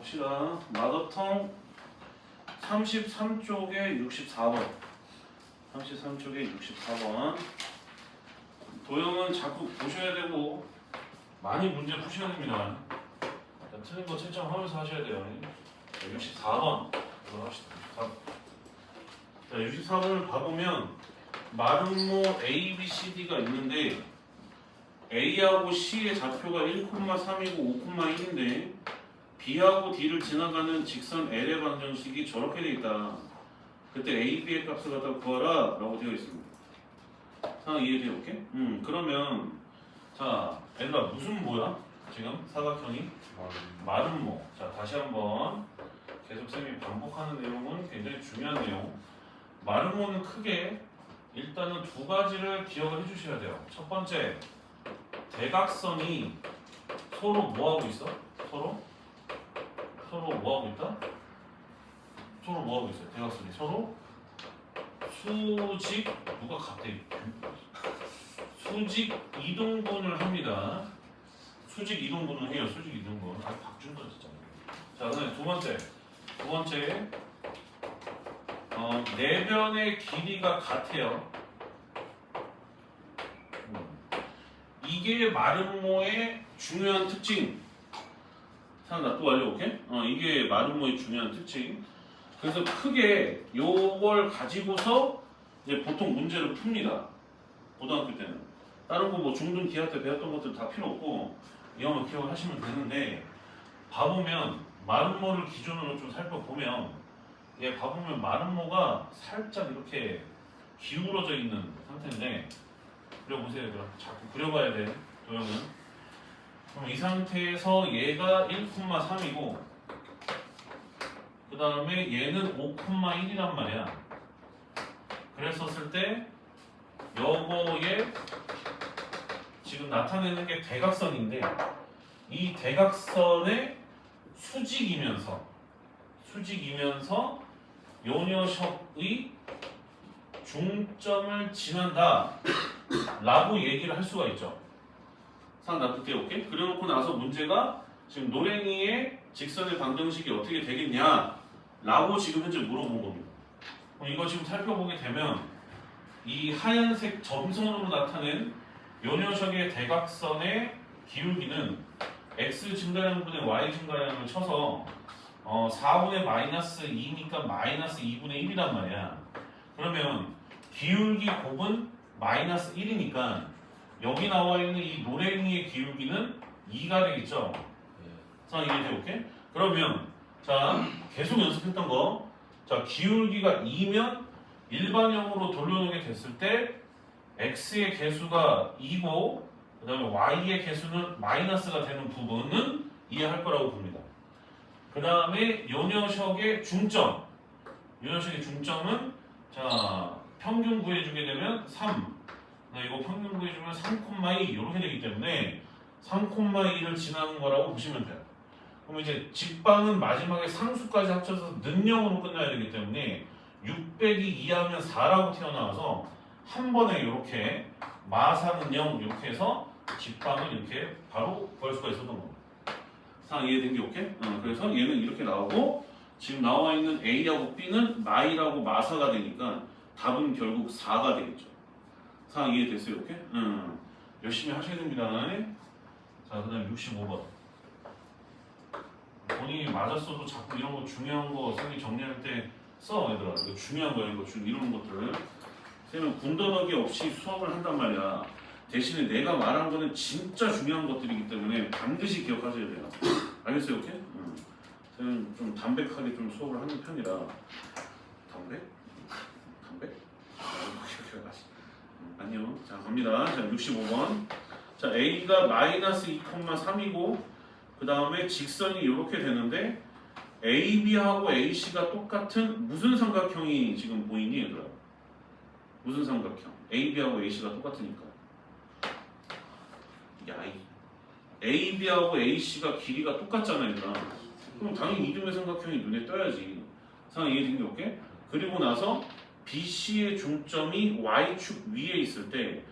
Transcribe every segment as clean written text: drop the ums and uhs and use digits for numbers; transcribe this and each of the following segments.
봅시다. 마더텅 33쪽에 64번. 33쪽에 64번. 도형은 자꾸 보셔야 되고 많이 문제 푸셔야 됩니다. 자, 틀린 거 채점하면서 하셔야 돼요. 자, 64번 이거 합시다. 자, 64번을 봐보면 마름모 A, B, C, D가 있는데 A하고 C의 좌표가 1,3이고 5,1인데 B하고 D를 지나가는 직선 L의 방정식이 저렇게 돼 있다. 그때 A, B의 값을 갖다 구하라 라고 되어 있습니다. 상황 이해돼요? 오케이? 그러면 자, 얘들아 무슨 뭐야? 지금 사각형이? 마름모. 자, 다시 한번 계속 쌤이 반복하는 내용은 굉장히 중요한 내용. 마름모는 크게 일단은 두 가지를 기억을 해주셔야 돼요. 첫 번째, 대각선이 서로 뭐 하고 있어? 서로 뭐 하고 있다? 서로 뭐 하고 있어요? 대각선이 서로 수직 누가 갑자기 수직 이동분을 합니다. 수직 이동분을 해요. 수직 이동분. 아, 박준도 진짜. 자, 그다음에 두 번째, 내변의 길이가 같아요. 이게 마름모의 중요한 특징. 나 또 알려볼게. 이게 마름모의 중요한 특징. 그래서 크게 요걸 가지고서 이제 보통 문제를 풉니다. 고등학교 때는. 다른 거 뭐 중등 기하 때 배웠던 것들 다 필요 없고 이거만 기억을 하시면 되는데 봐보면 마름모를 기준으로 좀 살펴보면 얘 봐보면 마름모가 살짝 이렇게 기울어져 있는 상태인데 그려보세요. 그럼 자꾸 그려봐야 돼. 도형은. 그럼 이 상태에서 얘가 1,3이고 그 다음에 얘는 5,1이란 말이야. 그랬었을 때 요거에 지금 나타내는 게 대각선인데 이 대각선의 수직이면서 요 녀석의 중점을 지난다 라고 얘기를 할 수가 있죠. 상황 나쁘게 오케이? 그려놓고 나서 문제가 지금 노랭이의 직선의 방정식이 어떻게 되겠냐 라고 지금 현재 물어본 겁니다. 그럼 이거 지금 살펴보게 되면 이 하얀색 점선으로 나타낸 요 녀석의 대각선의 기울기는 x 증가량분의 y 증가량을 쳐서 4분의 마이너스 2니까 마이너스 2분의 1이란 말이야. 그러면 기울기 곱은 마이너스 1이니까 여기 나와 있는 이 노랭이의 기울기는 2가 되겠죠. 자, 이해돼 오케이? 그러면 자, 계속 연습했던 거. 자, 기울기가 2면 일반형으로 돌려놓게 됐을 때 x의 개수가 2고 그 다음에 y의 개수는 마이너스가 되는 부분은 이해할 거라고 봅니다. 그 다음에 요 녀석의 중점. 요 녀석의 중점은 자, 평균 구해주게 되면 3. 이거 평균 구해주면 3,2 이렇게 되기 때문에 3,2를 지나는 거라고 보시면 돼요. 그럼 이제 직방은 마지막에 상수까지 합쳐서 는영으로 끝나야 되기 때문에 600이 2하면 4라고 튀어나와서 한 번에 이렇게 마사는 0 이렇게 해서 직방을 이렇게 바로 구할 수가 있었던 겁니다. 상황 이해된 게 오케이? 그래서 얘는 이렇게 나오고 지금 나와 있는 A하고 B는 마이라고 마사가 되니까 답은 결국 4가 되겠죠. 상황 이해됐어요? 오케이? 열심히 하셔야 됩니다. 자, 그 다음에 65번. 본인이 맞았어도 자꾸 이런 거 중요한 거 쌤이 정리할 때 써, 얘들아. 이거 중요한 거야, 이거 이런 것들을. 쌤은 군더더기 없이 수업을 한단 말이야. 대신에 내가 말한 거는 진짜 중요한 것들이기 때문에 반드시 기억하셔야 돼요. 알겠어요? 오케이? 쌤은 좀 담백하게 좀 수업을 하는 편이라. 담백? 아니요. 자, 갑니다. 자, 65번. 자, A가 마이너스 2,3이고 그 다음에 직선이 이렇게 되는데 AB하고 AC가 똑같은 무슨 삼각형이 지금 보이니 얘들아? 무슨 삼각형? AB하고 AC가 똑같으니까. AB하고 AC가 길이가 똑같잖아 얘들아. 그럼 당연히 이등의 삼각형이 눈에 떠야지. 상황 이해된 게 올게? 그리고 나서 BC의 중점이 Y축 위에 있을 때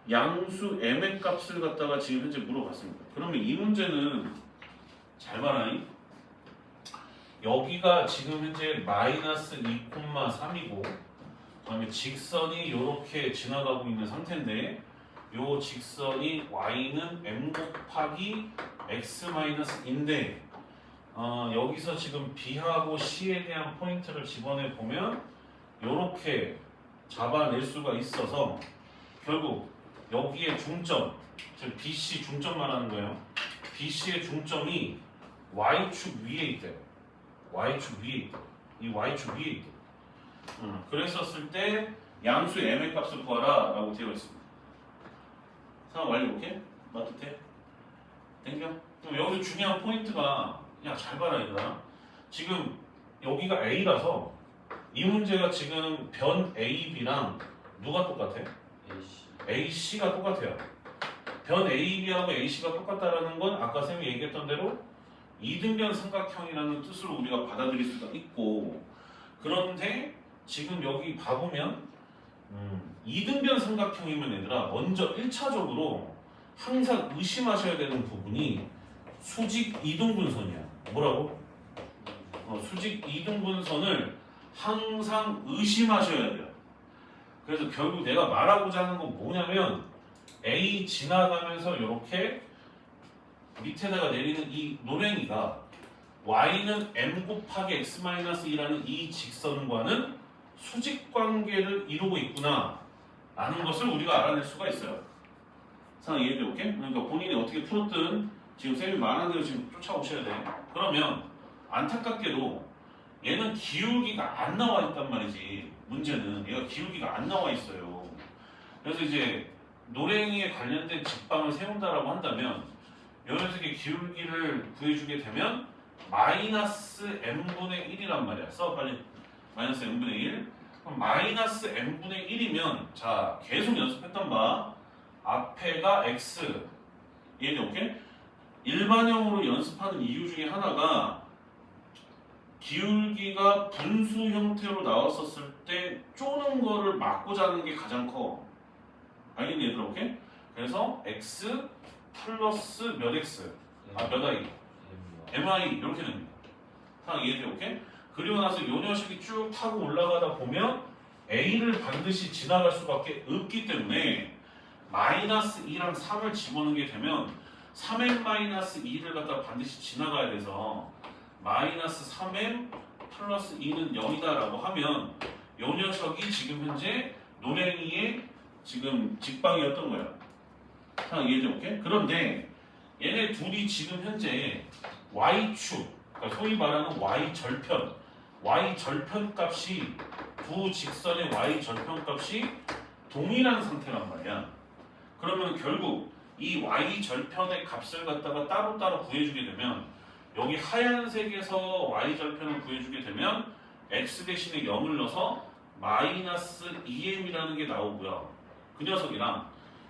양수 M의 값을 갖다가 지금 현재 물어봤습니다. 그러면 이 문제는 잘 봐라잉. 여기가 지금 현재 마이너스 2,3이고 그다음에 직선이 이렇게 지나가고 있는 상태인데 요 직선이 y는 m 곱하기 x-인데 여기서 지금 b하고 c에 대한 포인트를 집어내 보면 이렇게 잡아낼 수가 있어서 결국 여기에 중점, 즉 BC 중점 말하는 거예요. BC의 중점이 y축 위에 있대요. y축 위에 있대. 이 y축 위에 있대. 그랬었을 때 양수 m의 값을 구하라 라고 되어 있습니다. 상황 완료. 오케이? 맞듯해? 땡겨? 그럼 여기 중요한 포인트가 야 잘 봐라 얘들아. 지금 여기가 A라서 이 문제가 지금 변 AB랑 누가 똑같아? AC가 똑같아요. 변 AB하고 AC가 똑같다라는 건 아까 쌤이 얘기했던 대로 이등변 삼각형이라는 뜻으로 우리가 받아들일 수가 있고 그런데 지금 여기 봐보면 이등변 삼각형이면 얘들아 먼저 1차적으로 항상 의심하셔야 되는 부분이 수직 이등분선이야. 뭐라고? 수직 이등분선을 항상 의심하셔야 돼요. 그래서 결국 내가 말하고자 하는 건 뭐냐면 A 지나가면서 이렇게 밑에다가 내리는 이 노랭이가 y는 m 곱하기 x-2라는 이 직선과는 수직 관계를 이루고 있구나 라는 것을 우리가 알아낼 수가 있어요. 상황 이해돼 오케이? 그러니까 본인이 어떻게 풀었든 지금 쌤이 말하는 대로 지금 쫓아오셔야 돼. 그러면 안타깝게도 얘는 기울기가 안 나와 있단 말이지. 문제는 얘가 기울기가 안 나와 있어요. 그래서 이제 노랭이에 관련된 직방을 세운다라고 한다면 이 녀석의 기울기를 구해주게 되면 마이너스 m분의 1이란 말이야. 써 빨리. 마이너스 m분의 1. 그럼 마이너스 m분의 1이면 자 계속 연습했던 바 앞에가 x 이해돼 오케이? 일반형으로 연습하는 이유 중에 하나가 기울기가 분수 형태로 나왔었을 때 쪼는 거를 막고자 하는 게 가장 커. 알겠니 얘들아 오케이? 그래서 x 플러스 몇 x 몇 i mi 이렇게 됩니다. 상황 이해돼 오케이? 그리고 나서 요 녀석이 쭉 타고 올라가다 보면 a를 반드시 지나갈 수밖에 없기 때문에 마이너스 2랑 3을 집어넣게 되면 3m 마이너스 2를 갖다 반드시 지나가야 돼서 마이너스 3m 플러스 2는 0이다 라고 하면 요 녀석이 지금 현재 노랭이의 지금 직방이었던 거야. 상황 이해돼 오케이? 그런데 얘네 둘이 지금 현재 y축 그러니까 소위 말하는 y절편 값이 두 직선의 y절편 값이 동일한 상태란 말이야. 그러면 결국 이 y절편의 값을 갖다가 따로따로 구해주게 되면 여기 하얀색에서 y절편을 구해주게 되면 x 대신에 0을 넣어서 마이너스 2m이라는 게 나오고요. 그 녀석이랑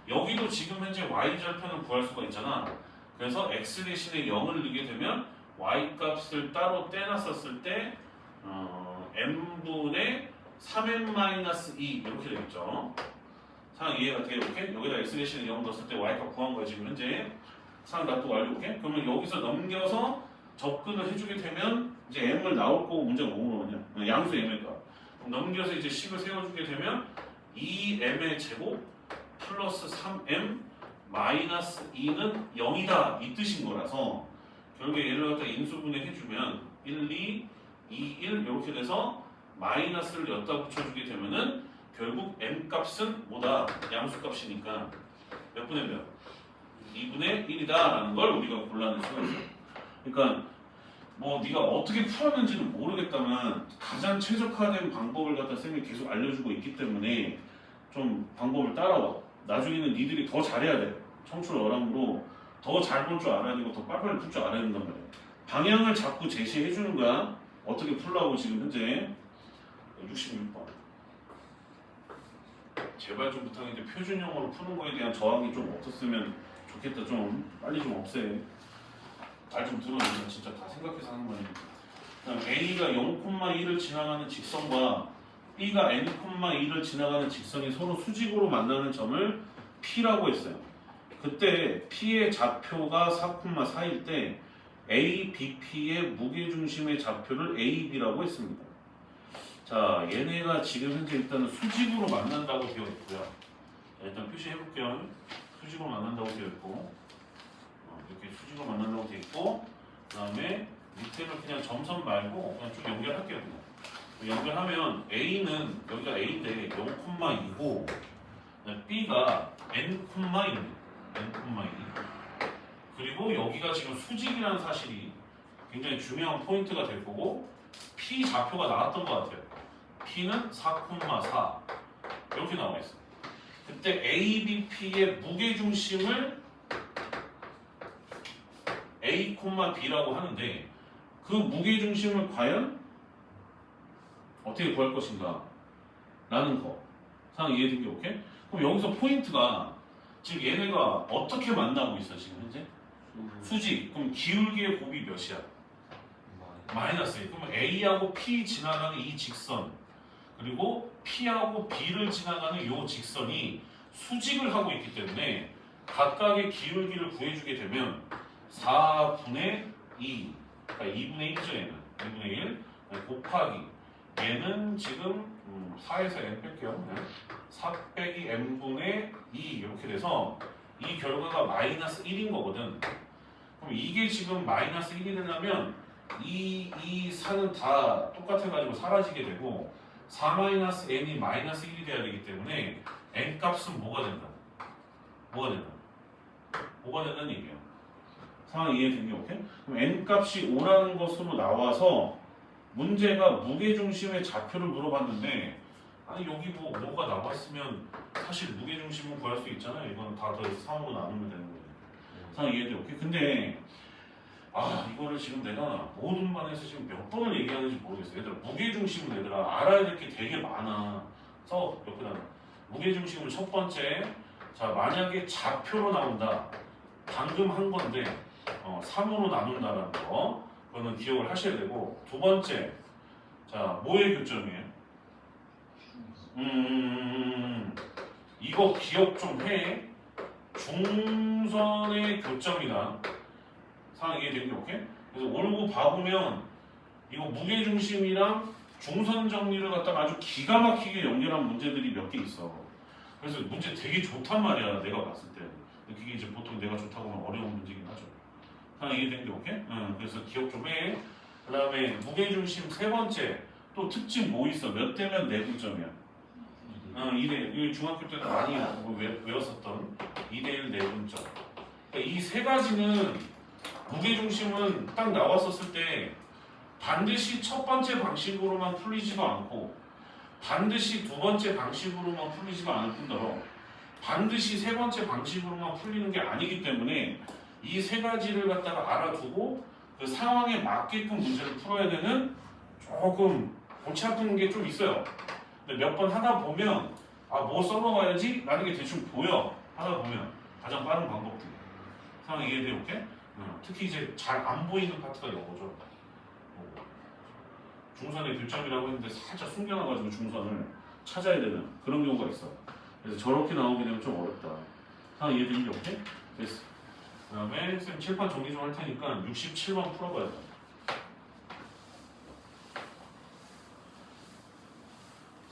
여기도 지금 현재 y절편을 구할 수가 있잖아. 그래서 x 대신에 0을 넣게 되면 y 값을 따로 떼놨었을 때 m분의 3m-2 이렇게 되겠죠. 상황 이해가 돼요? 오케이? 여기다 x 대신에 0 넣었을 때 y 값 구한 거야 지금 현재. 상황 납득 완료. 오케이? 그러면 여기서 넘겨서 접근을 해주게 되면 이제 m을 나올 거고 문제가 뭐 물어보냐? 양수 m일 값. 넘겨서 이제 식을 세워주게 되면 2m의 제곱 플러스 3m 마이너스 2는 0이다 이 뜻인 거라서 결국에 얘를 갖다 인수분해 해주면 1, 2, 2, 1 이렇게 돼서 마이너스를 여기다 붙여주게 되면은 결국 m 값은 뭐다? 양수 값이니까 몇 분의 몇? 2분의 1이다 라는 걸 우리가 골라낼 수가 있어요. 그러니까 뭐 네가 어떻게 풀었는지는 모르겠다만 가장 최적화된 방법을 갖다 쌤이 계속 알려주고 있기 때문에 좀 방법을 따라와. 나중에는 니들이 더 잘해야 돼. 청출 어람으로 더 잘 볼 줄 알아야 되고 더 빨리빨리 풀 줄 알아야 된단 말이야. 방향을 자꾸 제시해 주는 거야. 어떻게 풀라고 지금 현재 66번. 제발 좀 부탁인데 표준 영어로 푸는 거에 대한 저항이 좀 없었으면 좋겠다. 좀 빨리 좀 없애. 말 좀 들어주세요. 진짜 다 생각해서 하는 거니까. 그다음 A가 0,2를 지나가는 직선과 B가 n,2를 지나가는 직선이 서로 수직으로 만나는 점을 P라고 했어요. 그때 P의 좌표가 4,4일 때 ABP의 무게중심의 좌표를 AB라고 했습니다. 자, 얘네가 지금 현재 일단은 수직으로 만난다고 되어 있고요. 자, 일단 표시해 볼게요. 수직으로 만난다고 되어 있고, 이렇게 수직으로 만난다고 되어 있고, 그 다음에 밑에는 그냥 점선 말고 그냥 쭉 연결할게요. 그냥. 연결하면 A는 여기가 A인데 0,2고 B가 N,2입니다. N,2. 그리고 여기가 지금 수직이라는 사실이 굉장히 중요한 포인트가 될 거고 P 좌표가 나왔던 것 같아요. P는 4,4 이렇게 나와 있어요. 그때 ABP의 무게중심을 A, B라고 하는데 그 무게중심을 과연 어떻게 구할 것인가 라는 거 상황 이해되게 오케이? 그럼 여기서 포인트가 지금 얘네가 어떻게 만나고 있어 지금 현재? 수직. 그럼 기울기의 곱이 몇이야? 마이너스 1. 그러면 A하고 P 지나가는 이 직선 그리고 P하고 B를 지나가는 이 직선이 수직을 하고 있기 때문에 각각의 기울기를 구해주게 되면 4분의 2 그러니까 2분의 1이죠 얘는 2분의 1 곱하기 얘는 지금 4에서 n 뺄게요 4 빼기 n분의 2 이렇게 돼서 이 결과가 마이너스 1인 거거든. 그럼 이게 지금 마이너스 1이 되려면 이 4는 다 똑같아가지고 사라지게 되고 4-n이 마이너스 1이 돼야 되기 때문에 n 값은 뭐가 된다? 뭐가 된다? 뭐가 된다는 얘기예요. 상황 이해되니 오케이? 그럼 n 값이 5라는 것으로 나와서 문제가 무게중심의 좌표를 물어봤는데 아니 여기 뭐가 나왔으면 사실 무게중심은 구할 수 있잖아요. 이거는 다 더해서 3으로 나누면 되는 거예요. 상황 이해돼 오케이? 근데 이거를 지금 내가 모든 반에서 지금 몇 번을 얘기하는지 모르겠어요. 얘들아 무게중심은 얘들아 알아야 될 게 되게 많아. 써 옆에다가 무게중심을 첫 번째 자 만약에 좌표로 나온다. 방금 한 건데 3으로 나눈다라는 거 그거는 기억을 하셔야 되고 두 번째 자 뭐의 교점이에요? 이거 기억 좀 해. 중선의 교점이다. 상황 이해되니 오케이? 그래서 올고 봐보면 이거 무게중심이랑 중선 정리를 갖다가 아주 기가 막히게 연결한 문제들이 몇 개 있어. 그래서 문제 되게 좋단 말이야 내가 봤을 때. 근데 그게 이제 보통 내가 좋다고 하면 어려운 문제긴 하죠. 상황 이해되니 오케이? 그래서 기억 좀 해. 그 다음에 무게중심 세 번째 또 특징 뭐 있어? 몇 대면 내분점이야? 2대1. 이 중학교 때도 많이 외웠었던 2대1 내분점. 그러니까 이 세 가지는 무게중심은 딱 나왔었을 때 반드시 첫 번째 방식으로만 풀리지도 않고 반드시 두 번째 방식으로만 풀리지도 않을 뿐더러 반드시 세 번째 방식으로만 풀리는 게 아니기 때문에 이 세 가지를 갖다가 알아두고 그 상황에 맞게끔 문제를 풀어야 되는 조금 골치 아픈 게 좀 있어요. 근데 몇 번 하다 보면 뭐 써먹어야지 라는 게 대충 보여. 하다 보면 가장 빠른 방법들. 상황 이해돼 오케이? 특히 이제 잘 안 보이는 파트가 이거죠. 중선의 교점이라고 했는데 살짝 숨겨놔가지고 중선을 찾아야 되는 그런 경우가 있어. 그래서 저렇게 나오게 되면 좀 어렵다. 상황 이해되는지 오케이? 됐어. 그 다음에 선생님 칠판 정리 좀 할 테니까 67번 풀어봐야 돼.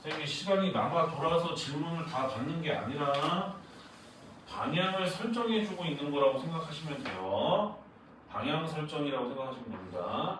선생님이 시간이 남아 돌아서 질문을 다 받는 게 아니라 방향을 설정해주고 있는 거라고 생각하시면 돼요. 방향 설정이라고 생각하시면 됩니다.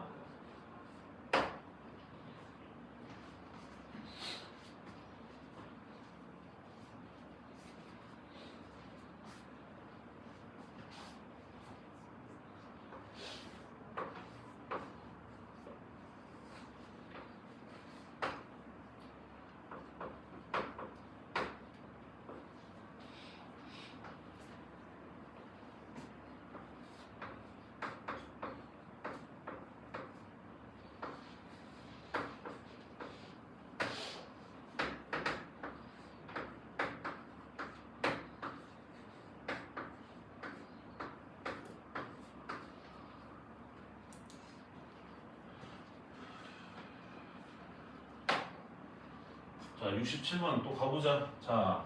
자, 67번 또 가보자. 자,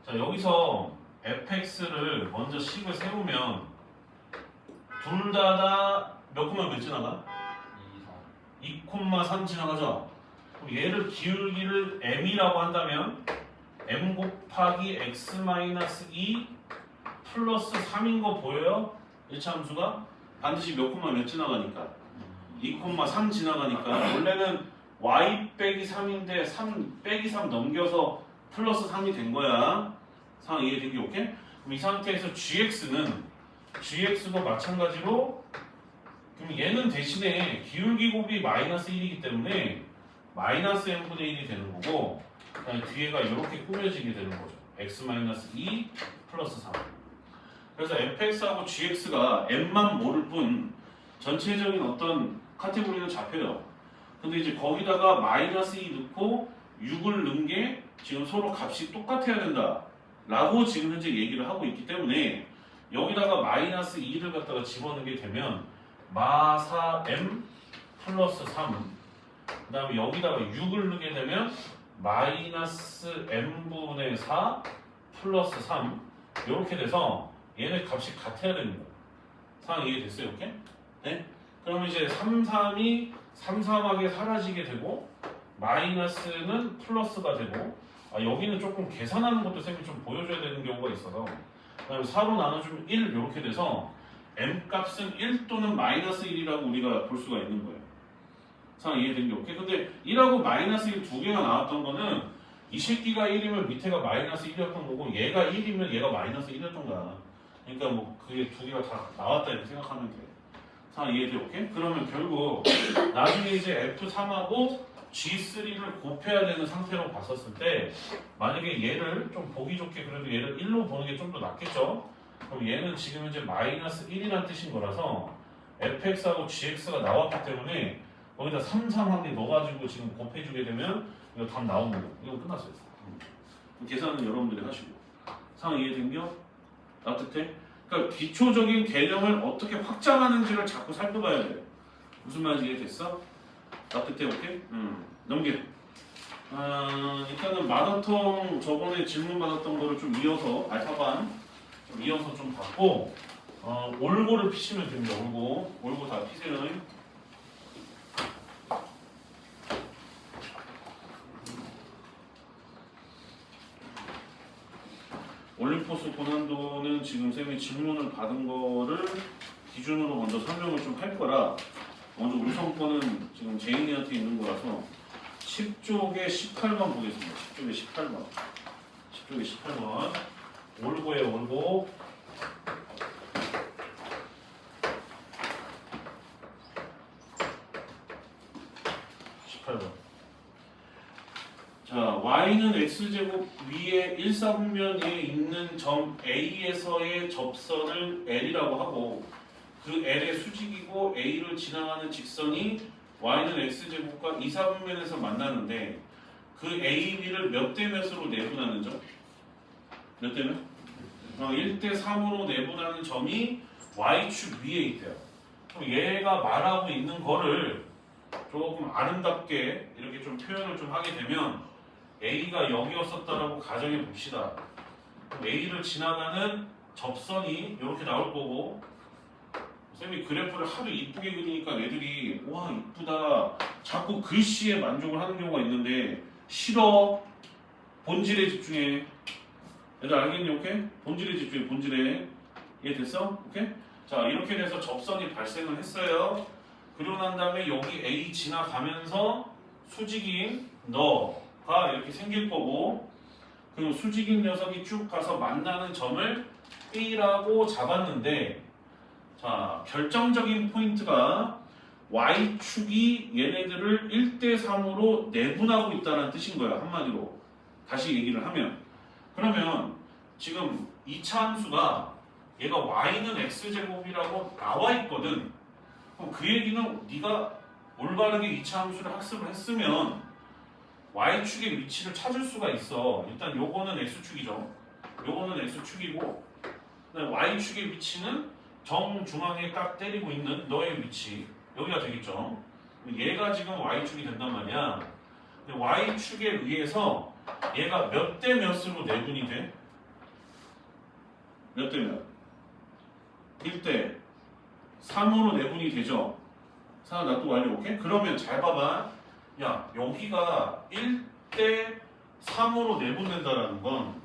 여기서 fx를 먼저 식을 세우면 둘 다 몇 콤마 몇 지나가? 2,3 지나가죠? 그럼 얘를 기울기를 m이라고 한다면 m 곱하기 x-2 플러스 3인 거 보여요? 1차 함수가? 반드시 몇 콤마 몇 지나가니까? 2,3 지나가니까 원래는 y 빼기 3인데 3 빼기 3 넘겨서 플러스 3이 된 거야. 상황 이해되기 오케이? 그럼 이 상태에서 gx도 마찬가지로 그럼 얘는 대신에 기울기 곱이 마이너스 1이기 때문에 마이너스 m분의 1이 되는 거고 그다음에 뒤에가 이렇게 꾸며지게 되는 거죠. x-2 플러스 3. 그래서 fx하고 gx가 m만 모를 뿐 전체적인 어떤 카테고리는 잡혀요. 근데 이제 거기다가 마이너스 2 넣고 6을 넣은 게 지금 서로 값이 똑같아야 된다 라고 지금 현재 얘기를 하고 있기 때문에 여기다가 마이너스 2를 갖다가 집어넣게 되면 마4 m 플러스 3 그 다음에 여기다가 6을 넣게 되면 마이너스 m분의 4 플러스 3 이렇게 돼서 얘네 값이 같아야 되는 거예요. 상황 이해됐어요? 이렇게? 네? 그러면 이제 3, 3이 삼삼하게 사라지게 되고 마이너스는 플러스가 되고 여기는 조금 계산하는 것도 쌤이 좀 보여줘야 되는 경우가 있어서 그다음에 4로 나눠주면 1 이렇게 돼서 m값은 1 또는 마이너스 1이라고 우리가 볼 수가 있는 거예요. 상황 이해된 게 오케이? 근데 1하고 마이너스 1 두 개가 나왔던 거는 이 새끼가 1이면 밑에가 마이너스 1이었던 거고 얘가 1이면 얘가 마이너스 1이었던 거야. 그러니까 뭐 그게 두 개가 다 나왔다 이렇게 생각하면 돼. 상황 이해돼 오케이? 그러면 결국 나중에 이제 F3하고 G3를 곱해야 되는 상태로 봤었을 때 만약에 얘를 좀 보기 좋게 그래도 얘를 1로 보는 게 좀 더 낫겠죠? 그럼 얘는 지금 현재 마이너스 1이라는 뜻인 거라서 fx하고 gx가 나왔기 때문에 거기다 3, 3하게 넣어가지고 지금 곱해주게 되면 이거 답 나오는 거예요. 이거 끝났어요. 계산은 여러분들이 하시고 상황 이해된겨? 따뜻해? 그러니까 기초적인 개념을 어떻게 확장하는지를 자꾸 살펴봐야 돼요. 무슨 말인지 이해됐어? 따뜻해 오케이? 넘겨. 일단은 마더텅 저번에 질문 받았던 거를 좀 이어서 알파반 좀 이어서 좀 받고 올고를 피시면 됩니다. 올고 다 피세요. 올림포스 고난도는 지금 쌤이 질문을 받은 거를 기준으로 먼저 설명을 좀 할 거라 먼저 우선권은 지금 제인이한테 있는 거라서 10쪽에 18번 보겠습니다. 10쪽에 18번. 10쪽에 18번. 올고에 올고. 자, y는 x제곱 위에 1사분면에 있는 점 A에서의 접선을 L이라고 하고 그 L의 수직이고 A를 지나가는 직선이 y는 x제곱과 2사분면에서 만나는데 그 A, B를 몇 대 몇으로 내분하는 점? 몇 대 몇? 1대 3으로 내분하는 점이 y축 위에 있대요. 그럼 얘가 말하고 있는 거를 조금 아름답게 이렇게 좀 표현을 좀 하게 되면 A가 여기였었다라고 가정해 봅시다. A를 지나가는 접선이 이렇게 나올 거고 쌤이 그래프를 하도 이쁘게 그리니까 애들이 와 이쁘다 자꾸 글씨에 만족을 하는 경우가 있는데 싫어. 본질에 집중해. 애들 알겠니? 오케이? 본질에 집중해. 본질에. 이해됐어? 오케이? 자 이렇게 돼서 접선이 발생을 했어요. 그러고 난 다음에 여기 A 지나가면서 수직인 너가 이렇게 생길 거고 그리고 수직인 녀석이 쭉 가서 만나는 점을 B라고 잡았는데 자 결정적인 포인트가 Y축이 얘네들을 1대3으로 내분하고 있다는 뜻인 거야. 한마디로 다시 얘기를 하면 그러면 지금 2차 함수가 얘가 Y는 X제곱이라고 나와 있거든. 그럼 그 얘기는 네가 올바르게 2차 함수를 학습을 했으면 Y축의 위치를 찾을 수가 있어. 일단 요거는 X축이죠. 요거는 X축이고 Y축의 위치는 정중앙에 딱 때리고 있는 너의 위치 여기가 되겠죠. 얘가 지금 Y축이 된단 말이야. 근데 Y축에 의해서 얘가 몇 대 몇으로 내분이 돼? 몇 대 몇? 1대 3으로 내분이 되죠. 사 납득 완료. 오케이? 그러면 잘 봐봐. 야, 여기가 1대 3으로 내분된다라는 건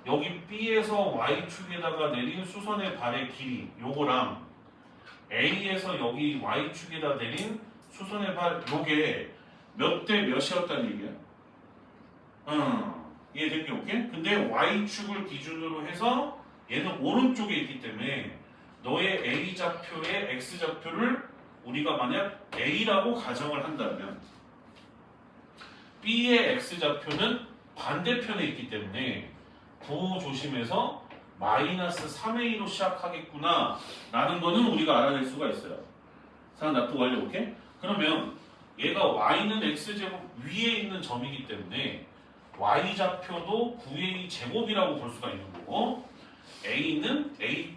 여기 B에서 Y축에다가 내린 수선의 발의 길이 요거랑 A에서 여기 Y축에다 내린 수선의 발 요게 몇 대 몇이었다는 얘기야? 이해됐게 오케이? 근데 Y축을 기준으로 해서 얘는 오른쪽에 있기 때문에 너의 A 좌표의 X 좌표를 우리가 만약 A라고 가정을 한다면 B의 X 좌표는 반대편에 있기 때문에 구호 조심해서 마이너스 3A로 시작하겠구나 라는 거는 우리가 알아낼 수가 있어요. 상황 납득 완료. 오케이? 그러면 얘가 Y는 X제곱 위에 있는 점이기 때문에 Y 좌표도 9A 제곱이라고 볼 수가 있는 거고 A는 A,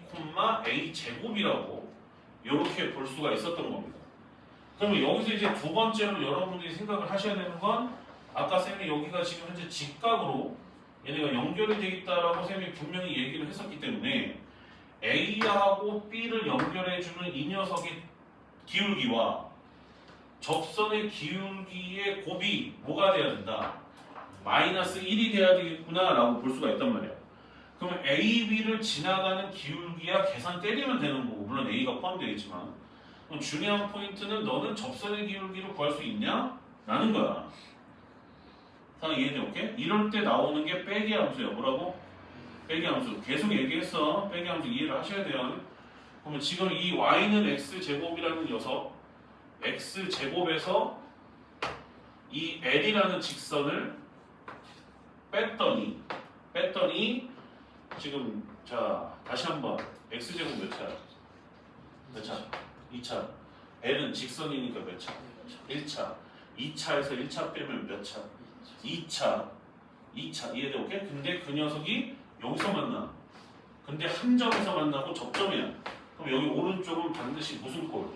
A 제곱이라고 이렇게 볼 수가 있었던 겁니다. 그러면 여기서 이제 두 번째로 여러분들이 생각을 하셔야 되는 건 아까 쌤이 여기가 지금 현재 직각으로 얘네가 연결이 되어 있다라고 쌤이 분명히 얘기를 했었기 때문에 A하고 B를 연결해주는 이 녀석의 기울기와 접선의 기울기의 곱이 뭐가 돼야 된다? 마이너스 1이 돼야 되겠구나 라고 볼 수가 있단 말이야. 그러면 A, B를 지나가는 기울기야 계산 때리면 되는 거고 물론 A가 포함되어 있지만 그럼 중요한 포인트는 너는 접선의 기울기를 구할 수 있냐? 라는 거야. 상황 이해돼? 오케이? 이럴 때 나오는 게 빼기 함수야. 뭐라고? 빼기 함수. 계속 얘기했어. 빼기 함수 이해를 하셔야 돼요. 그러면 지금 이 y는 x제곱이라는 녀석 x제곱에서 이 l이라는 직선을 뺐더니 지금 자 다시 한번 x제곱 몇 차야? 몇 차? 2차. l은 직선이니까 몇 차? 1차. 2차에서 1차 빼면 몇 차? 2차 이해돼? 오케이? 근데 그 녀석이 여기서 만나. 근데 한 점에서 만나고 접점이야. 그럼 여기 오른쪽은 반드시 무슨 꼴?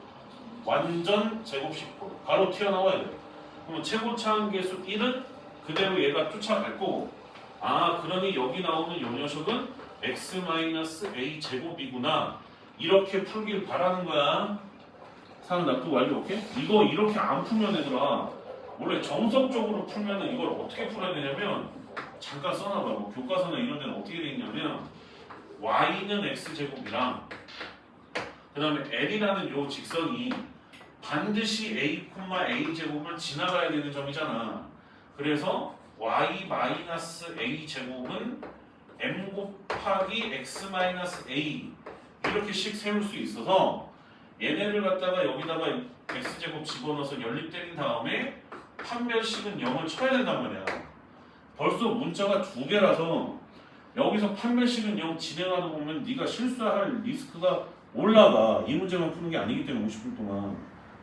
완전 제곱식 꼴. 바로 튀어나와야 돼. 그러면 최고차항계수 1은 그대로 얘가 쫓아갈 거고 그러니 여기 나오는 이 녀석은 x-a 제곱이구나. 이렇게 풀길 바라는 거야. 상황 납득 완료. 오케이? 이거 이렇게 안 풀면 얘들아 원래 정석적으로 풀면은 이걸 어떻게 풀어야 되냐면 잠깐 써놔봐. 뭐 교과서나 이런 데는 어떻게 돼 있냐면 y는 x제곱이랑 그 다음에 l이라는 요 직선이 반드시 a, a 제곱을 지나가야 되는 점이잖아. 그래서 y-a 제곱은 m 곱하기 x-a 이렇게씩 세울 수 있어서 얘네를 갖다가 여기다가 x제곱 집어넣어서 연립 때린 다음에 판별식은 0을 쳐야 된단 말이야. 벌써 문자가 두 개라서 여기서 판별식은 0 진행하다 보면 네가 실수할 리스크가 올라가. 이 문제만 푸는 게 아니기 때문에 50분 동안.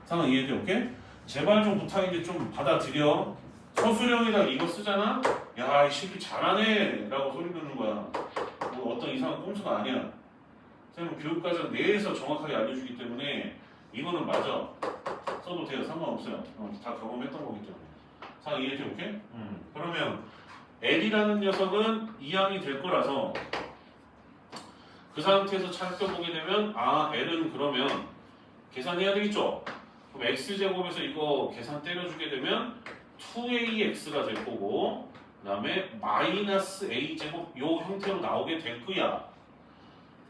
상황 이해돼? 오케이? 제발 좀 부탁인데 좀 받아들여. 서술형에다 이거 쓰잖아? 야, 이 새끼 잘하네 라고 소리 듣는 거야. 뭐 어떤 이상한 꼼수가 아니야. 선생님 교육과정 내에서 정확하게 알려주기 때문에 이거는 맞아. 써도 돼요. 상관없어요. 다 경험했던 거기 때문에. 상황 이해돼? 오케이? 그러면 L이라는 녀석은 이항이 될 거라서 그 상태에서 살펴보게 되면 L은 그러면 계산해야 되겠죠? 그럼 X제곱에서 이거 계산 때려주게 되면 2AX가 될 거고 그 다음에 마이너스 A제곱 요 형태로 나오게 될 거야.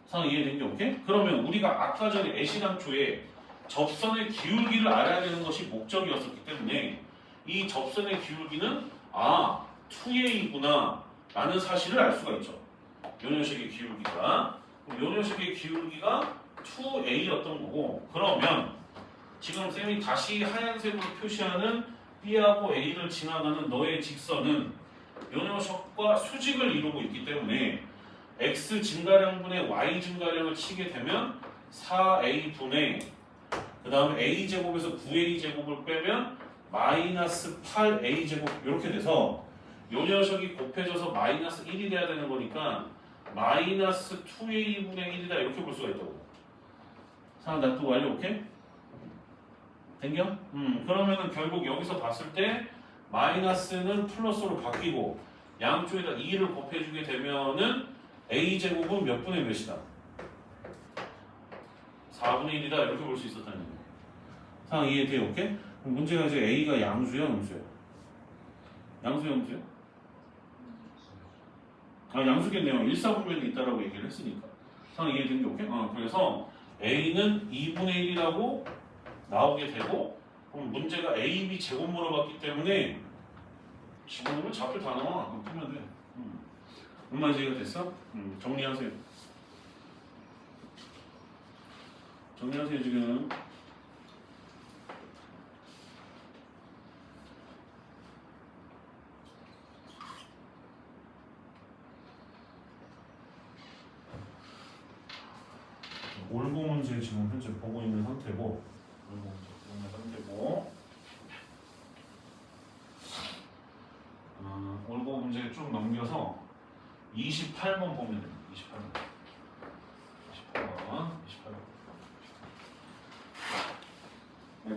상황 이해된 게 오케이? 그러면 우리가 아까 전에 애시당초에 접선의 기울기를 알아야 되는 것이 목적이었었기 때문에 이 접선의 기울기는 2A구나 라는 사실을 알 수가 있죠. 요 녀석의 기울기가 요 녀석의 기울기가 2A였던 거고 그러면 지금 쌤이 다시 하얀색으로 표시하는 B하고 A를 지나가는 너의 직선은 요 녀석과 수직을 이루고 있기 때문에 X 증가량분의 Y 증가량을 치게 되면 4A분의 그 다음에 A제곱에서 9A제곱을 빼면 마이너스 8A제곱 이렇게 돼서 요 녀석이 곱해져서 마이너스 1이 돼야 되는 거니까 마이너스 2A분의 1이다 이렇게 볼 수가 있다고. 상황 납득 완료. 오케이? 된겨? 그러면은 결국 여기서 봤을 때 마이너스는 플러스로 바뀌고 양쪽에다 2를 곱해주게 되면은 A제곱은 몇 분의 몇이다? 4분의 1이다 이렇게 볼 수 있었다는 거예요. 상황 이해돼요? 오케이? 그럼 문제가 이제 A가 양수야, 음수야? 양수야, 음수야? 아, 양수겠네요. 1사분면이 있다라고 얘기를 했으니까. 상황 이해된 게 오케이? 그래서 A는 2분의 1이라고 나오게 되고, 그럼 문제가 A, B 제곱 물어봤기 때문에 집어넣으면 좌표 다 나와. 그럼 풀면 돼. 얼마 이해가 됐어? 정리하세요. 정리하세요, 지금. 올고 문제 지금 현재 보고 있는 상태고, 올고 문제 보고 있는 상태고, 올고 문제 쭉 넘겨서 28번 보면 됩니다. 28번.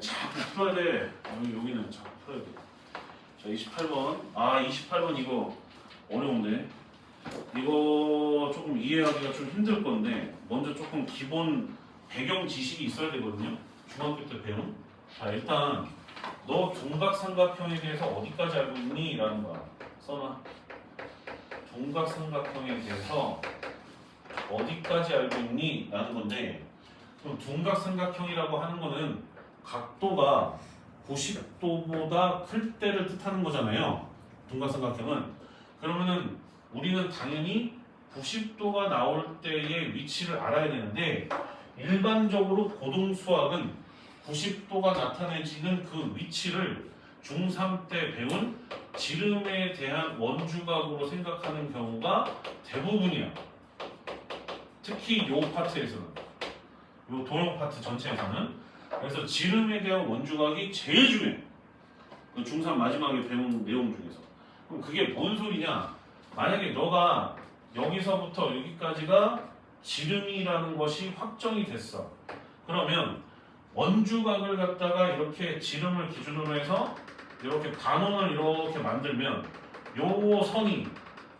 자꾸 풀어야 돼. 여기는 자꾸 풀어야 돼. 자, 28번. 28번 이거 어려운데. 이거 조금 이해하기가 좀 힘들 건데, 먼저 조금 기본 배경 지식이 있어야 되거든요. 중학교 때 배운. 자, 일단 너 동각삼각형에 대해서 어디까지 알고 있니? 라는 거야. 써놔. 동각삼각형에 대해서 어디까지 알고 있니? 라는 건데, 그럼 동각삼각형이라고 하는 거는 각도가 90도보다 클 때를 뜻하는 거잖아요. 동각삼각형은. 그러면은 우리는 당연히 90도가 나올 때의 위치를 알아야 되는데, 일반적으로 고등수학은 90도가 나타내지는 그 위치를 중3 때 배운 지름에 대한 원주각으로 생각하는 경우가 대부분이야. 특히 요 파트에서는, 요 도형 파트 전체에서는. 그래서 지름에 대한 원주각이 제일 중요해. 그 중3 마지막에 배운 내용 중에서. 그럼 그게 뭔 소리냐? 만약에 너가 여기서부터 여기까지가 지름이라는 것이 확정이 됐어. 그러면 원주각을 갖다가 이렇게 지름을 기준으로 해서 이렇게 반원을 이렇게 만들면 요 선이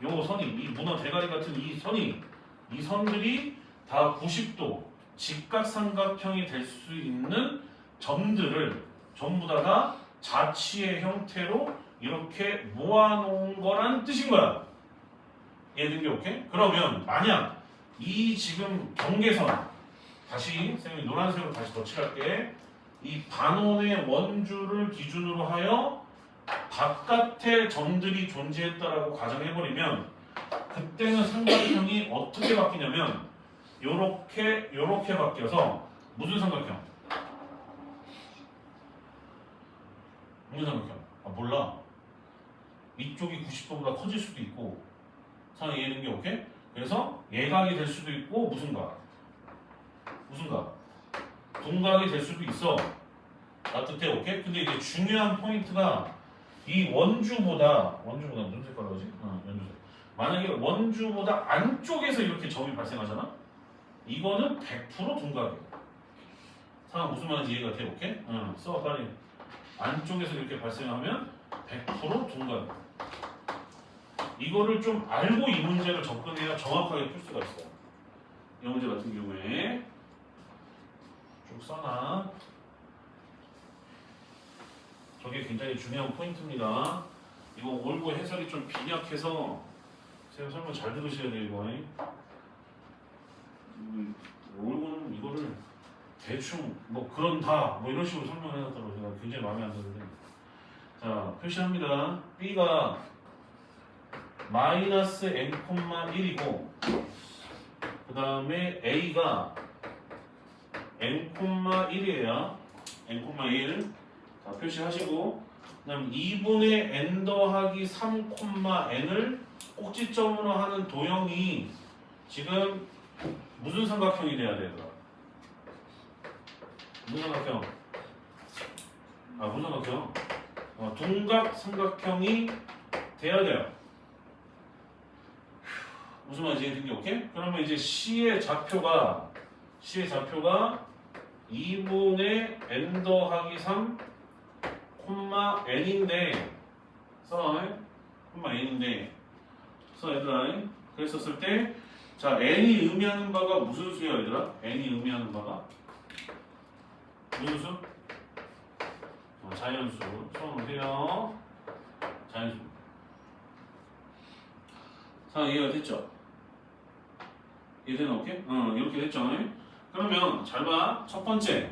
이 문어 대가리 같은 이 선들이 다 90도 직각삼각형이 될 수 있는 점들을 전부 다 자치의 형태로 이렇게 모아놓은 거란 뜻인 거야. 이해된 게 오케이? 그러면 만약 이 지금 경계선, 다시 선생님이 노란색으로 다시 덧칠할게. 이 반원의 원주를 기준으로 하여 바깥에 점들이 존재했다라고 가정해버리면, 그때는 삼각형이 어떻게 바뀌냐면 요렇게 바뀌어서 무슨 삼각형? 무슨 삼각형? 몰라. 이쪽이 90도보다 커질 수도 있고, 상황이 이해된 게 오케이? 그래서 예각이 될 수도 있고, 무슨 각? 동각이 될 수도 있어. 따뜻해, 오케이? 근데 이제 중요한 포인트가 이 원주보다 무슨 색깔로 하지? 연두색. 만약에 원주보다 안쪽에서 이렇게 점이 발생하잖아? 이거는 100% 동각이야. 상황 무슨 말인지 이해가 돼, 오케이? 써, 빨리. 안쪽에서 이렇게 발생하면 100% 동각이야. 이거를 좀 알고 이 문제를 접근해야 정확하게 풀 수가 있어요. 이 문제 같은 경우에 쭉 써놔. 저게 굉장히 중요한 포인트입니다. 이거 올고 해설이 좀 빈약해서 선생님 설명 잘 들으셔야 돼요. 이거 올고는 이거를 대충 뭐 그런다 뭐 이런 식으로 설명해놨다고 제가 굉장히 마음에 안 드는데, 자 표시합니다. B가 마이너스 n,1이고 그 다음에 A가 n,1이에요. n,1. 자, 표시하시고, 그 다음 2분의 n 더하기 3,n을 꼭지점으로 하는 도형이 지금 무슨 삼각형이 돼야 돼요? 무슨 삼각형? 무슨 삼각형? 동각 삼각형이 돼야 돼요. 무슨 말인지 이해된 게 오케이? 그러면 이제 C의 좌표가 2분의 n 더하기 3, n인데 얘들아, 그랬었을 때, 자 n이 의미하는 바가 무슨 수야 얘들아? n이 의미하는 바가 무슨 수? 자연수. 처음 오세요. 자연수. 자, 이해가 됐죠? 이해되나 오케이? 이렇게 됐죠? 그러면 잘 봐. 첫 번째.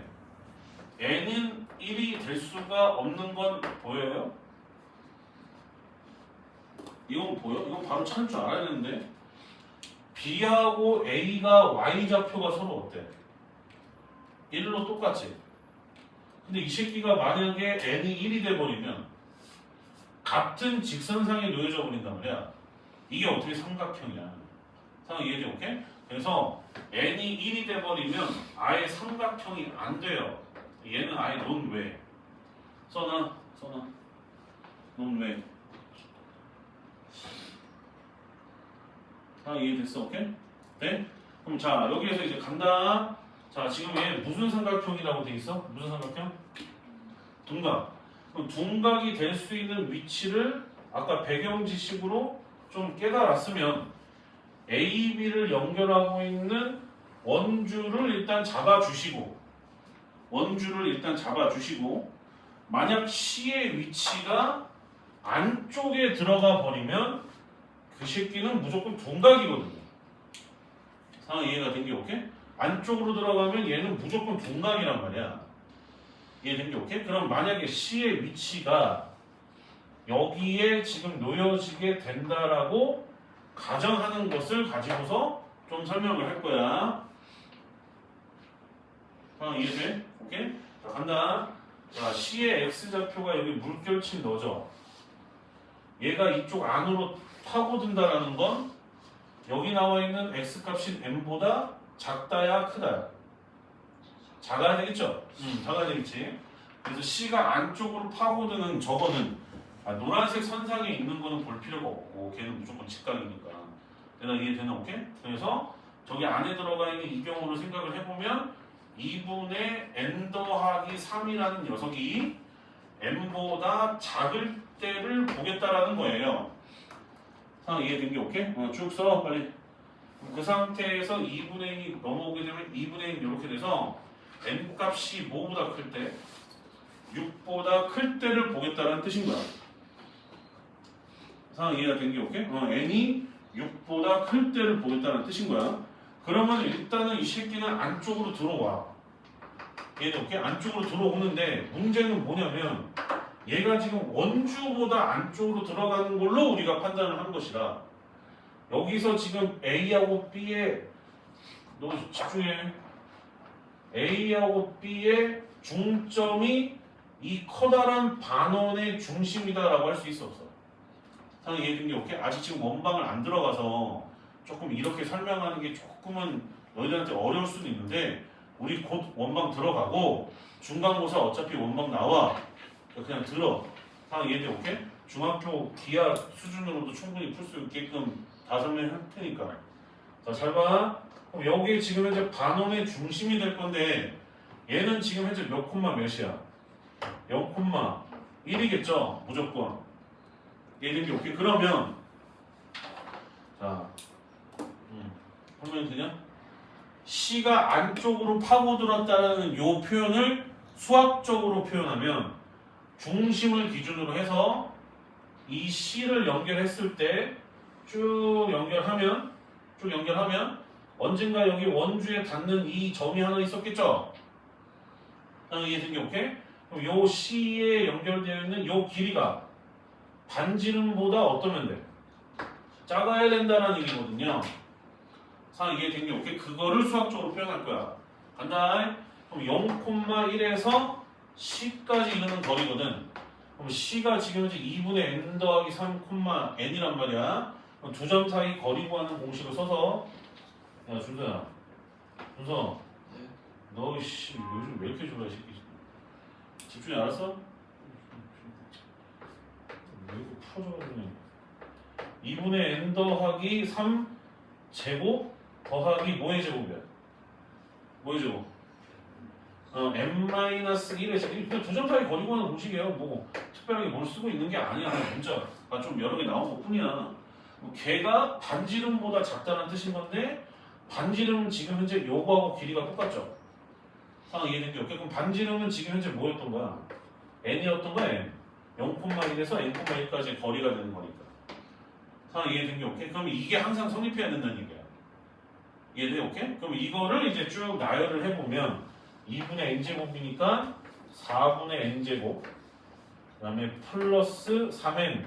n은 1이 될 수가 없는 건 보여요? 이건 보여? 이건 바로 찾을 줄 알아야 되는데 B하고 A가 Y좌표가 서로 어때? 1로 똑같지? 근데 이 새끼가 만약에 n이 1이 돼버리면 같은 직선상에 놓여져 버린단 말이야. 이게 어떻게 삼각형이야? 상황 이해돼? 오케이? 그래서 n이 1이 돼버리면 아예 삼각형이 안 돼요. 얘는 아예 논외. 써놔. 논외. 상황 이해됐어? 오케이? 네? 그럼 자 여기에서 이제 간다. 자 지금 얘 무슨 삼각형이라고 돼 있어? 무슨 삼각형? 둔각. 그럼 둔각이 될 수 있는 위치를 아까 배경지식으로 좀 깨달았으면 A, B를 연결하고 있는 원주를 일단 잡아주시고 만약 C의 위치가 안쪽에 들어가 버리면 그 새끼는 무조건 둔각이거든요. 상황 이해가 된 게 오케이? 안쪽으로 들어가면 얘는 무조건 둔각이란 말이야. 이해된 게 오케이? 그럼 만약에 C의 위치가 여기에 지금 놓여지게 된다라고 가정하는 것을 가지고서 좀 설명을 할 거야. 이해돼? 오케이? 자, 간다. 자, C의 X좌표가 여기 물결친 너죠? 얘가 이쪽 안으로 파고든다라는 건 여기 나와 있는 X값인 M보다 작다야 크다야? 작아야 되겠죠? 작아야 되겠지. 그래서 C가 안쪽으로 파고드는 저거는 노란색 선상에 있는 거는 볼 필요가 없고 걔는 무조건 직각이니까. 내가 이해되나? 오케이? 그래서 저기 안에 들어가 있는 이 경우를 생각을 해보면 2분의 n 더하기 3이라는 녀석이 m보다 작을 때를 보겠다라는 거예요. 상황 이해된 게 오케이? 쭉 써 빨리. 그 상태에서 2분의 1이 넘어오게 되면 2분의 1 이렇게 돼서 n 값이 뭐보다 클 때? 6보다 클 때를 보겠다는 뜻인 거야. 상황 이해가 된 게 오케이? n이 6보다 클 때를 보겠다는 뜻인 거야. 그러면 일단은 이 새끼는 안쪽으로 들어와. 얘는 오케이? 안쪽으로 들어오는데 문제는 뭐냐면 얘가 지금 원주보다 안쪽으로 들어가는 걸로 우리가 판단을 한 것이라 여기서 지금 A하고 B의 너 집중해. A하고 B의 중점이 이 커다란 반원의 중심이다라고 할 수 있어 없어? 상황 이해된 게 오케이? 아직 지금 원방을 안 들어가서 조금 이렇게 설명하는 게 조금은 너희들한테 어려울 수도 있는데 우리 곧 원방 들어가고 중간고사 어차피 원방 나와. 그냥 들어. 상황 이해돼? 오케이? 중학교 기하 수준으로도 충분히 풀 수 있게끔 다 설명할 테니까. 자, 잘 봐. 그럼 여기 지금 현재 반원의 중심이 될 건데 얘는 지금 현재 몇 콤마 몇이야? 0,1이겠죠? 무조건. 얘는 게 오케이? 그러면 자, 하면 되냐? C가 안쪽으로 파고들었다는 요 표현을 수학적으로 표현하면 중심을 기준으로 해서 이 C를 연결했을 때 쭉 연결하면 언젠가 여기 원주에 닿는 이 점이 하나 있었겠죠? 이해된 게 오케이? 그럼 요 C에 연결되어 있는 요 길이가 반지름보다 어떠면 돼? 작아야 된다는 얘기거든요. 상황 이해된 게 오케이? 그거를 수학적으로 표현할 거야. 간다. 그럼 0,1에서 C까지 이르는 거리거든. 그럼 C가 지금 현재 2분의 n 더하기 3, n이란 말이야. 그럼 두 점 사이 거리 구하는 공식을 써서 야 준서야, 준서, 네. 너 씨 요즘 왜 이렇게 좋아해 새끼? 집중이 알았어? 왜 이렇게 풀어져가지고 2분의 n 더하기 3 제곱 더하기 뭐의 제곱이야? 뭐의 제곱? n-1의 제곱. 두 점 사이 거리 구하는 공식이에요. 뭐 특별하게 뭘 쓰고 있는 게 아니야. 문자가 좀 여러 개 나온 것 뿐이야. 걔가 반지름보다 작다는 뜻인 건데 반지름은 지금 현재 요거하고 길이가 똑같죠. 상황 이해된 게 없게? 그럼 반지름은 지금 현재 뭐였던 거야? n이었던 거야 n. 0,1에서 n,1까지 거리가 되는 거니까. 상황 이해된 게 없게? 그럼 이게 항상 성립해야 된다는 얘기야. 이해돼? 오케이? 그럼 이거를 이제 쭉 나열을 해보면 2분의 n제곱이니까 4분의 n제곱 그 다음에 플러스 3n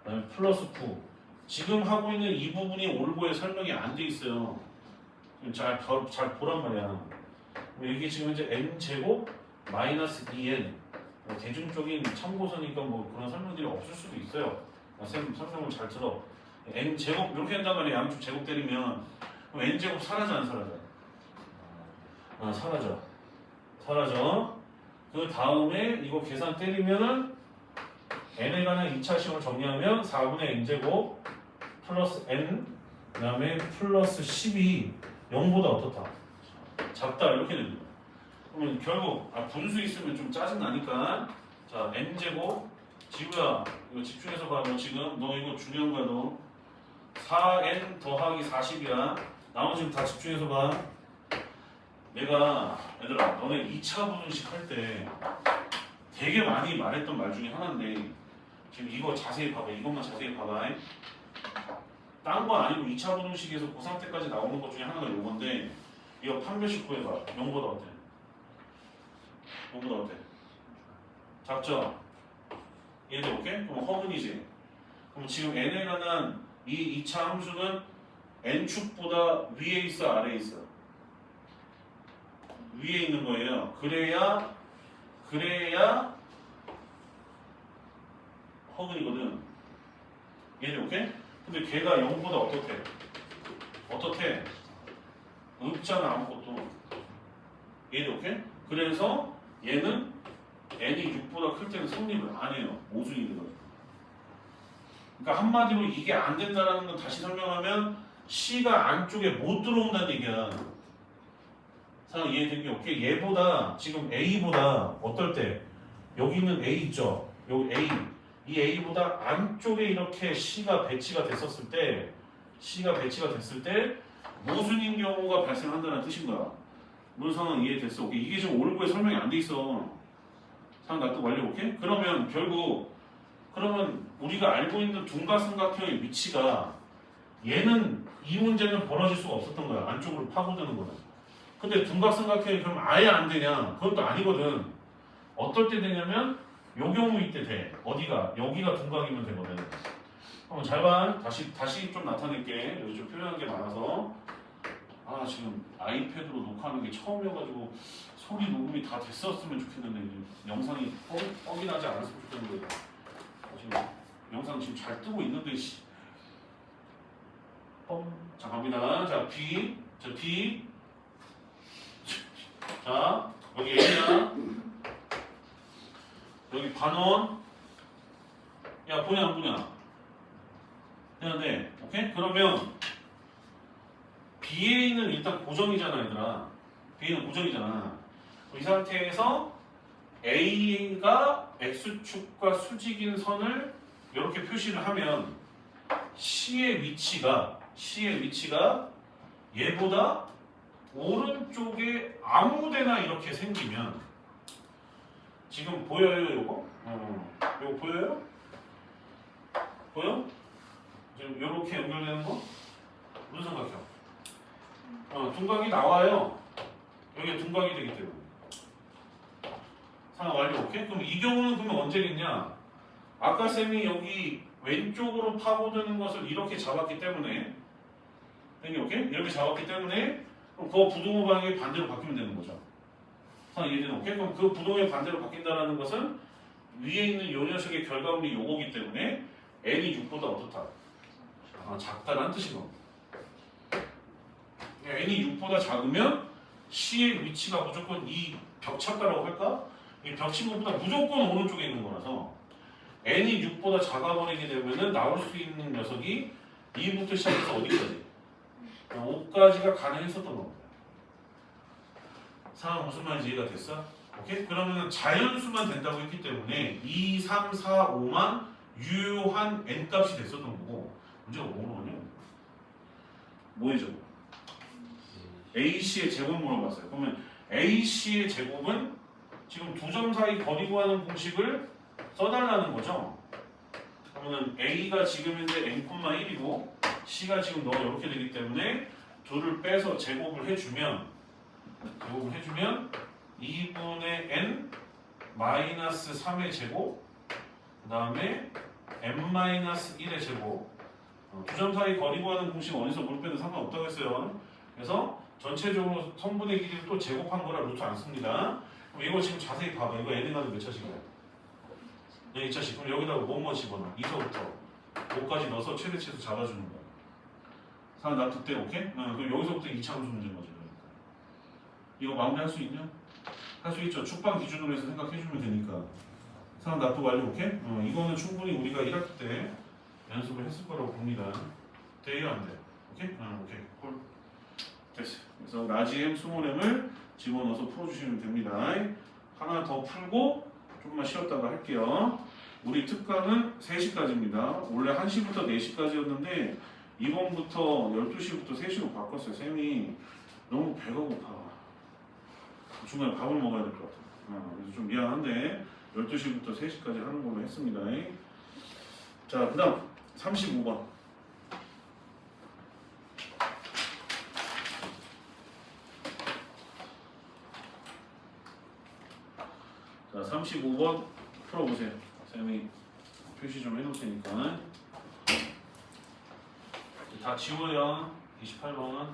그 다음에 플러스 9 지금 하고 있는 이 부분이 올고에 설명이 안 돼 있어요. 잘 보란 말이야. 이게 지금 현재 n제곱 마이너스 2n 대중적인 참고서니까 뭐 그런 설명들이 없을 수도 있어요. 쌤 설명을 잘 들어. n제곱 이렇게 한단 말이야. 양쪽 제곱 때리면 그럼 n제곱 사라져 안 사라져? 사라져. 그 다음에 이거 계산 때리면은 n에 관한 2차 식을 정리하면 4분의 n제곱 플러스 n 그 다음에 플러스 10이 0보다 어떻다? 작다 이렇게 됩니다. 그러면 결국 분수 있으면 좀 짜증 나니까 자 n제곱 지우야 이거 집중해서 봐. 너 지금 너 이거 중요한 거야. 너 4n 더하기 40이야. 나머지는 다 집중해서 봐. 내가 얘들아 너네 2차 분식 할 때 되게 많이 말했던 말 중에 하나인데 지금 이거 자세히 봐봐. 이것만 자세히 봐봐. 딴 거 아니고 2차 분식에서 고3 때까지 나오는 것 중에 하나가 요건데 이거 판별식 구해봐. 0보다 어때? 0보다 어때? 작죠? 얘도 오케이? 그럼 허근이지. 그럼 지금 n에 관한 이 2차 함수는 n축보다 위에 있어 아래에 있어? 위에 있는 거예요. 그래야 허근이거든. 얘도 오케이? 근데 걔가 0보다 어떻대? 없잖아 아무것도. 얘도 오케이? 그래서 얘는 n이 6보다 클 때는 성립을 안 해요. 모순이거든. 그러니까 한마디로 이게 안 된다라는 건 다시 설명하면 C가 안쪽에 못 들어온다는 얘기야. 상황 이해된 게 없게? 얘보다 지금 A보다 어떨 때 여기 있는 A 있죠? 여기 A 이 A보다 안쪽에 이렇게 C가 배치가 됐을 때 모순인 경우가 발생한다는 뜻인 거야. 무슨 상황 이해됐어? 오케이. 이게 지금 올고에 설명이 안 돼 있어. 상황 납득 완료. 오케이? 그러면 결국 우리가 알고 있는 둔각삼각형의 위치가 얘는 이 문제는 벌어질 수가 없었던 거야. 안쪽으로 파고드는 거는. 근데 둔각삼각형이 그럼 아예 안 되냐? 그건 또 아니거든. 어떨 때 되냐면 요 경우일 때 돼. 어디가? 여기가 둔각이면 되거든. 한번 잘 봐. 다시 좀 나타낼게. 여기 좀 표현한 게 많아서. 지금 아이패드로 녹화하는 게 처음이어가지고 소리 녹음이 다 됐었으면 좋겠는데 영상이 뻑이 나지 않았으면 좋겠는데 지금 영상 지금 잘 뜨고 있는데 자 갑니다. 자 B 자 여기 A야. 여기 반원. 야 보냐 안 보냐? 되는데 오케이? 그러면 BA는 일단 고정이잖아 얘들아. B는 고정이잖아. 이 상태에서 A가 X축과 수직인 선을 이렇게 표시를 하면 C의 위치가 얘보다 오른쪽에 아무데나 이렇게 생기면 지금 보여요 요거? 요거 보여요? 보여? 지금 이렇게 연결되는 거? 무슨 삼각형? 둔각이 나와요. 여기가 둔각이 되기 때문에. 상황 완료. 오케이? 그럼 이 경우는 그러면 언제겠냐? 아까 쌤이 여기 왼쪽으로 파고드는 것을 이렇게 잡았기 때문에 오케이? 이렇게 잡았기 때문에 그럼 그 부동호 방향이 반대로 바뀌면 되는 거죠. 상황 이해되는 오케이? 그럼 그 부동호의 반대로 바뀐다는 것은 위에 있는 요 녀석의 결과물이 요거기 때문에 n이 6보다 어떻다? 작다라는 뜻이고 n이 6보다 작으면 C의 위치가 무조건 이 벽찼다라고 할까? 이 벽친 것보다 무조건 오른쪽에 있는 거라서 n이 6보다 작아버리게 되면은 나올 수 있는 녀석이 2부터 시작해서 어디까지? 5까지가 가능했었던 겁니다. 상황 무슨 말인지 이해가 됐어? 오케이? 그러면 자연수만 된다고 했기 때문에 2, 3, 4, 5만 유효한 n값이 됐었던 거고 문제가 뭐로 하냐? 뭐예요? AC의 제곱 물어봤어요. 그러면 AC의 제곱은 지금 두 점 사이 거리 구하는 공식을 써달라는 거죠. 그러면은 A가 지금 현재 n,1이고 C가 지금 너 이렇게 되기 때문에 둘을 빼서 제곱을 해주면 2분의 n 마이너스 3의 제곱 그 다음에 n-1의 제곱 두 점 사이 거리 구하는 공식 어디서 뭘 빼도 상관없다고 했어요. 그래서 전체적으로 성분의 길이를 또 제곱한 거라 루트 안 씁니다. 그럼 이거 지금 자세히 봐봐. 이거 n에 가는 몇 차식이야? 네, 2차식. 그럼 여기다가 뭐뭐 집어넣어? 2서부터 5까지 넣어서 최대치수 잡아주는 거야. 상황 납득 때 오케이? 그럼 여기서부터 2차 함수 문제인 거지. 그러니까. 이거 마무리할 수 있냐? 할 수 있죠. 축방 기준으로 해서 생각해주면 되니까. 상황 납득 완료 오케이? 이거는 충분히 우리가 1학기 때 연습을 했을 거라고 봅니다. 돼요 안 돼? 오케이? 오케이. 콜. 됐어요. 그래서 라지 M, 스몰 M을 집어넣어서 풀어주시면 됩니다. 하나 더 풀고 조금만 쉬었다가 할게요. 우리 특강은 3시까지입니다. 원래 1시부터 4시까지였는데 이번부터 12시부터 3시로 바꿨어요. 쌤이 너무 배가 고파. 중간에 밥을 먹어야 될 것 같아요. 그래서 좀 미안한데 12시부터 3시까지 하는 걸로 했습니다. 자, 그 다음 35번. 자, 35번 풀어보세요. 쌤이 표시 좀 해놓을 테니까. 다 지워요. 28번.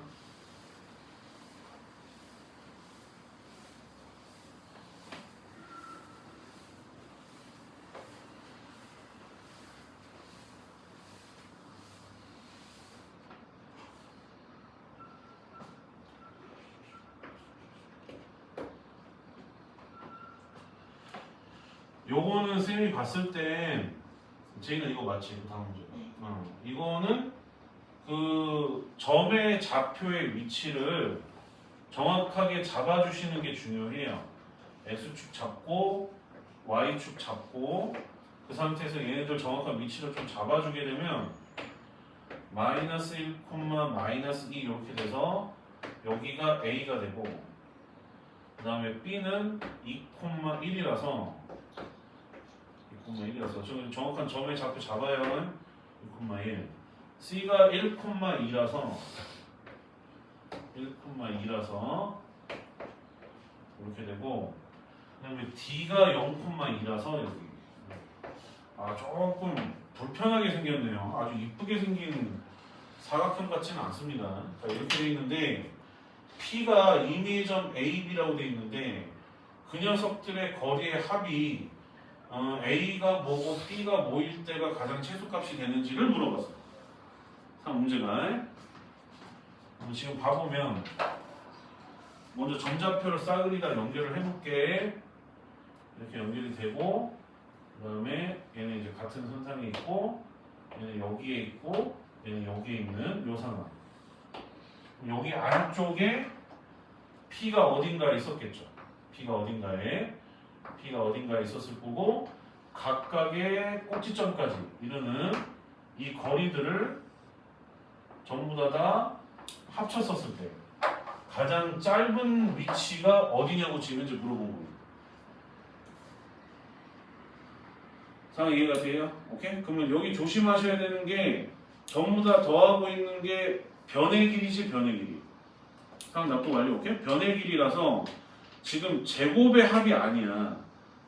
요거는 쌤이 봤을 때 제이가 이거 맞지? 다음 문제. 이거는 그 점의 좌표의 위치를 정확하게 잡아주시는 게 중요해요. x축 잡고 y축 잡고 그 상태에서 얘네들 정확한 위치를 좀 잡아주게 되면 마이너스 1, 마이너스 2 이렇게 돼서 여기가 a가 되고 그 다음에 b는 2,1이라서 정확한 점의 좌표 잡아요. 2,1 C가 1,2라서 이렇게 되고 그 다음에 D가 0,2라서 여기 조금 불편하게 생겼네요. 아주 이쁘게 생긴 사각형 같지는 않습니다. 자, 이렇게 되어 있는데 P가 이미점 AB라고 되어 있는데 그 녀석들의 거리의 합이 A가 뭐고 B가 뭐일 때가 가장 최소값이 되는지를 물어봤어요. 문제가 지금 봐보면 먼저 점좌표를 싸그리다 연결을 해볼게. 이렇게 연결이 되고 그 다음에 얘는 이제 같은 선상에 있고 얘는 여기에 있고 얘는 여기에 있는 요 상황. 여기 안쪽에 P가 어딘가에 있었겠죠. P가 어딘가에 있었을 거고 각각의 꼭지점까지 이르는 이 거리들을 전부 다 합쳤었을 때 가장 짧은 위치가 어디냐고 지금 현재 물어본 겁니다. 상황 이해가 돼요? 오케이? 그러면 여기 조심하셔야 되는 게 전부 다 더하고 있는 게 변의 길이지 변의 길이. 상황 납득 완료. 오케이? 변의 길이라서 지금 제곱의 합이 아니야.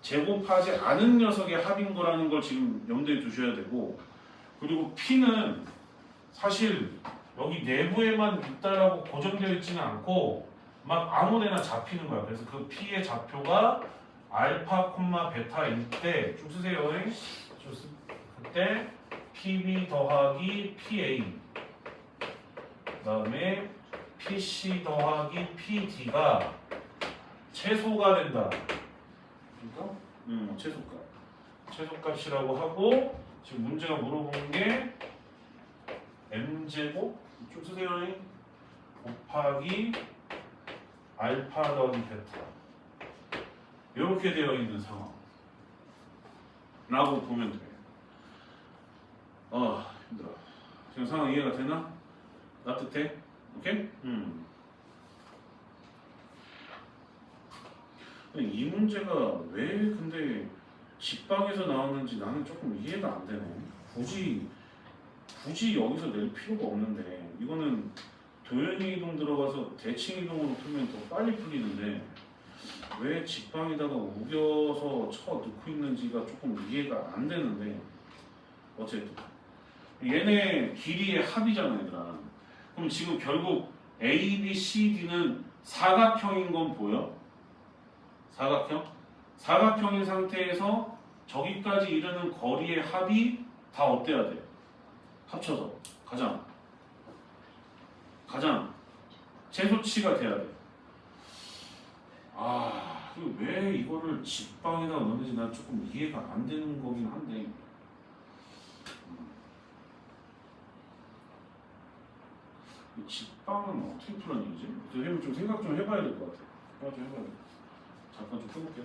제곱하지 않은 녀석의 합인 거라는 걸 지금 염두에 두셔야 되고 그리고 P는 사실 여기 내부에만 있다라고 고정되어 있지는 않고 막 아무데나 잡히는 거야. 그래서 그 P의 좌표가 알파, 베타일 때 쭉 쓰세요. 그때 PB 더하기 PA 그 다음에 PC 더하기 PD가 최소가 된다. 그러니까 최소값이라고 하고 지금 문제가 물어보는 게 m제곱 쭉 쓰세요. 곱하기 알파 더하기 베타 이렇게 되어 있는 상황라고 보면 돼요. 힘들어. 지금 상황 이해가 되나? 납득돼? 오케이? 근데 이 문제가 왜 근데 직방에서 나왔는지 나는 조금 이해가 안 되네. 굳이 여기서 낼 필요가 없는데 이거는 도형이 이동 들어가서 대칭 이동으로 풀면 더 빨리 풀리는데 왜 직방에다가 우겨서 쳐 넣고 있는지가 조금 이해가 안 되는데 어쨌든 얘네 길이의 합이잖아 얘들아. 그럼 지금 결국 A, B, C, D는 사각형인 건 보여? 사각형? 사각형인 상태에서 저기까지 이르는 거리의 합이 다 어때야 돼? 합쳐서 가장 최소치가 돼야 돼. 아, 왜 이거를 직방에다 넣는지 난 조금 이해가 안 되는 거긴 한데. 이 직방은 어떻게 풀어내지? 좀 생각 좀 해봐야 될 것 같아. 생각 좀 해봐야 돼. 잠깐 좀 펴볼게요.